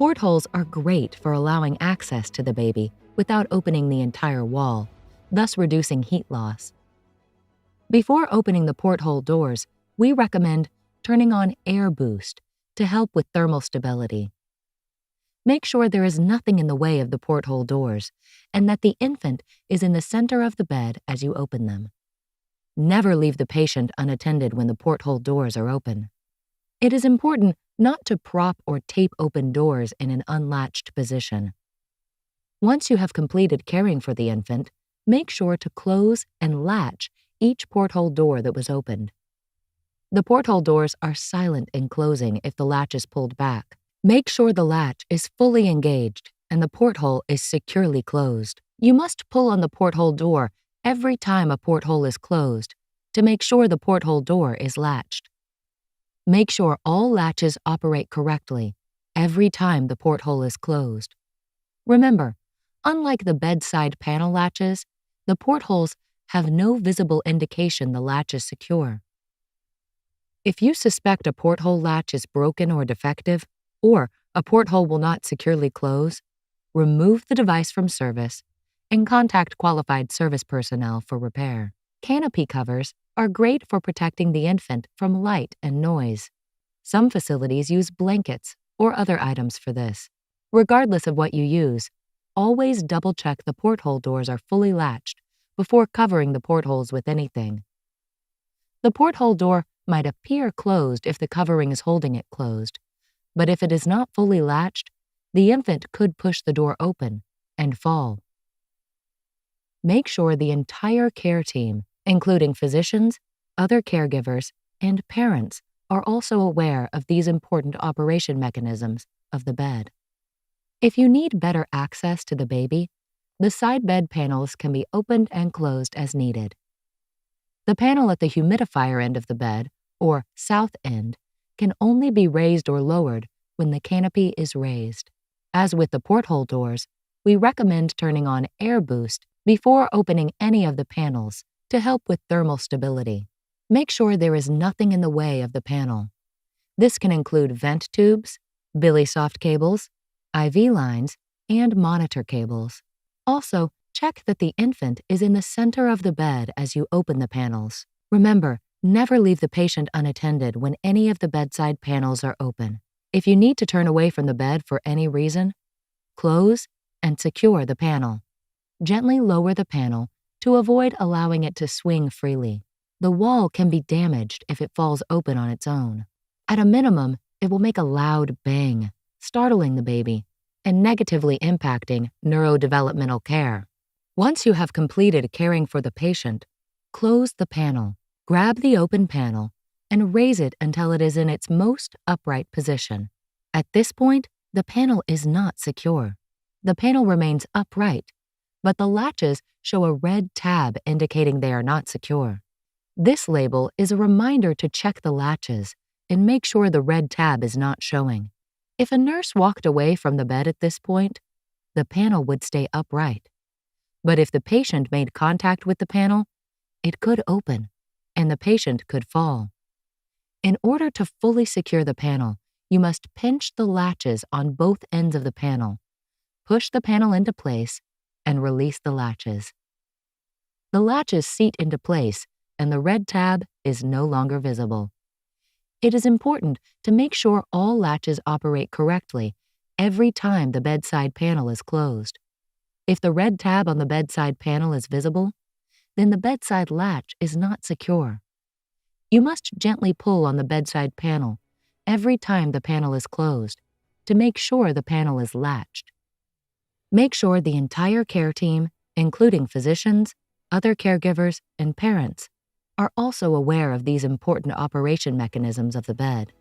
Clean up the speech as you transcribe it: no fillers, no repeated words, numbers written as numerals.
Portholes are great for allowing access to the baby without opening the entire wall, thus reducing heat loss. Before opening the porthole doors, we recommend turning on air boost to help with thermal stability. Make sure there is nothing in the way of the porthole doors and that the infant is in the center of the bed as you open them. Never leave the patient unattended when the porthole doors are open. It is important not to prop or tape open doors in an unlatched position. Once you have completed caring for the infant, make sure to close and latch each porthole door that was opened. The porthole doors are silent in closing if the latch is pulled back. Make sure the latch is fully engaged and the porthole is securely closed. You must pull on the porthole door every time a porthole is closed to make sure the porthole door is latched. Make sure all latches operate correctly every time the porthole is closed. Remember, unlike the bedside panel latches, the portholes have no visible indication the latch is secure. If you suspect a porthole latch is broken or defective, or a porthole will not securely close, remove the device from service and contact qualified service personnel for repair. Canopy covers are great for protecting the infant from light and noise. Some facilities use blankets or other items for this. Regardless of what you use, always double-check the porthole doors are fully latched before covering the portholes with anything. The porthole door might appear closed if the covering is holding it closed, but if it is not fully latched, the infant could push the door open and fall. Make sure the entire care team, including physicians, other caregivers, and parents, are also aware of these important operation mechanisms of the bed. If you need better access to the baby, the side bed panels can be opened and closed as needed. The panel at the humidifier end of the bed, or south end, can only be raised or lowered when the canopy is raised. As with the porthole doors, we recommend turning on air boost before opening any of the panels to help with thermal stability. Make sure there is nothing in the way of the panel. This can include vent tubes, BillySoft cables, IV lines, and monitor cables. Also, check that the infant is in the center of the bed as you open the panels. Remember, never leave the patient unattended when any of the bedside panels are open. If you need to turn away from the bed for any reason, close and secure the panel. Gently lower the panel to avoid allowing it to swing freely. The wall can be damaged if it falls open on its own. At a minimum, it will make a loud bang, startling the baby and negatively impacting neurodevelopmental care. Once you have completed caring for the patient, close the panel, grab the open panel, and raise it until it is in its most upright position. At this point, the panel is not secure. The panel remains upright, but the latches show a red tab indicating they are not secure. This label is a reminder to check the latches and make sure the red tab is not showing. If a nurse walked away from the bed at this point, the panel would stay upright. But if the patient made contact with the panel, it could open, and the patient could fall. In order to fully secure the panel, you must pinch the latches on both ends of the panel, push the panel into place, and release the latches. The latches seat into place, and the red tab is no longer visible. It is important to make sure all latches operate correctly every time the bedside panel is closed. If the red tab on the bedside panel is visible, then the bedside latch is not secure. You must gently pull on the bedside panel every time the panel is closed to make sure the panel is latched. Make sure the entire care team, including physicians, other caregivers, and parents, are also aware of these important operation mechanisms of the bed.